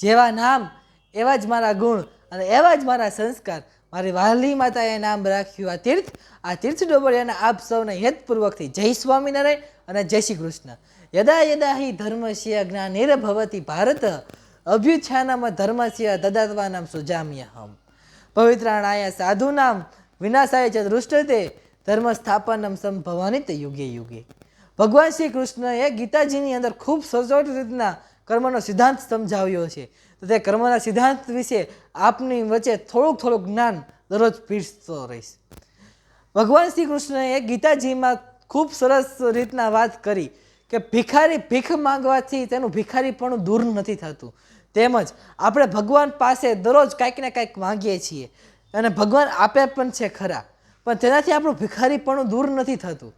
જેવા નામ એવા જ મારા ગુણ અને એવા જ મારા સંસ્કાર. મારી વહાલી માતાએ નામ રાખ્યું આ તીર્થ ડોબળિયાના આપ સૌને હેતપૂર્વકથી જય સ્વામિનારાયણ અને જય શ્રી કૃષ્ણ. યદા યદા હિ ધર્મસ્ય જ્ઞાનિર્ભવતિ ભારત અભ્યુત્થાનમ ધર્મસ્ય દદાત્વાનામ સુજામ્યહમ. પવિત્રાણાય સાધુનામ વિનાશાય ચ દૃષ્ટતે ધર્મ સ્થાપનમ સંભવાનિત યુગે યુગે. ભગવાન શ્રી કૃષ્ણએ ગીતાજીની અંદર ખૂબ સચોટ રીતના કર્મનો સિદ્ધાંત સમજાવ્યો છે. તો તે કર્મના સિદ્ધાંત વિશે આપની વચ્ચે થોડુંક જ્ઞાન દરરોજ પીરસતો રહીશ. ભગવાન શ્રી કૃષ્ણએ ગીતાજીમાં ખૂબ સરસ રીતના વાત કરી કે ભિખારી ભીખ માંગવાથી તેનું ભિખારીપણું દૂર નથી થતું. તેમજ આપણે ભગવાન પાસે દરરોજ કાંઈક ને કાંઈક માંગીએ છીએ અને ભગવાન આપે પણ છે ખરા, પણ તેનાથી આપણું ભિખારીપણું દૂર નથી થતું.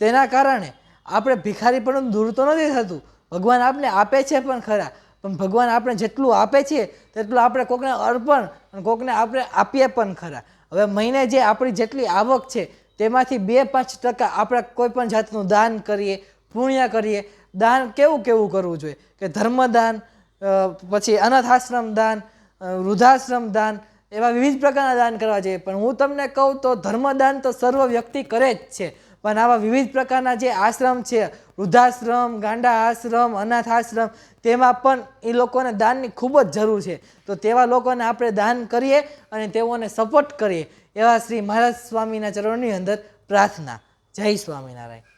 તેના કારણે આપણે ભિખારીપણું દૂર તો નથી થતું, ભગવાન આપણે આપે છે પણ ખરા, પણ ભગવાન આપણે જેટલું આપે છે તેટલું આપણે કોકને અર્પણ અને કોકને આપણે આપીએ પણ ખરા. હવે મહિને જે આપણી જેટલી આવક છે તેમાંથી 2-5% આપણે કોઈ પણ જાતનું દાન કરીએ, પુણ્ય કરીએ. દાન કેવું કરવું જોઈએ કે ધર્મદાન, પછી અનાથ આશ્રમ દાન, વૃદ્ધાશ્રમ દાન, એવા વિવિધ પ્રકારના દાન કરવા જોઈએ. પણ હું તમને કહું તો ધર્મદાન તો સર્વ વ્યક્તિ કરે જ છે, પણ આવા વિવિધ પ્રકારના જે આશ્રમ છે, વૃદ્ધાશ્રમ, ગાંડા આશ્રમ, અનાથ આશ્રમ, તેમાં પણ એ લોકોને દાનની ખૂબ જ જરૂર છે. તો તેવા લોકોને આપણે દાન કરીએ અને તેઓને સપોર્ટ કરીએ એવા શ્રી મહારાજ સ્વામીના ચરણોની અંદર પ્રાર્થના. જય સ્વામિનારાયણ.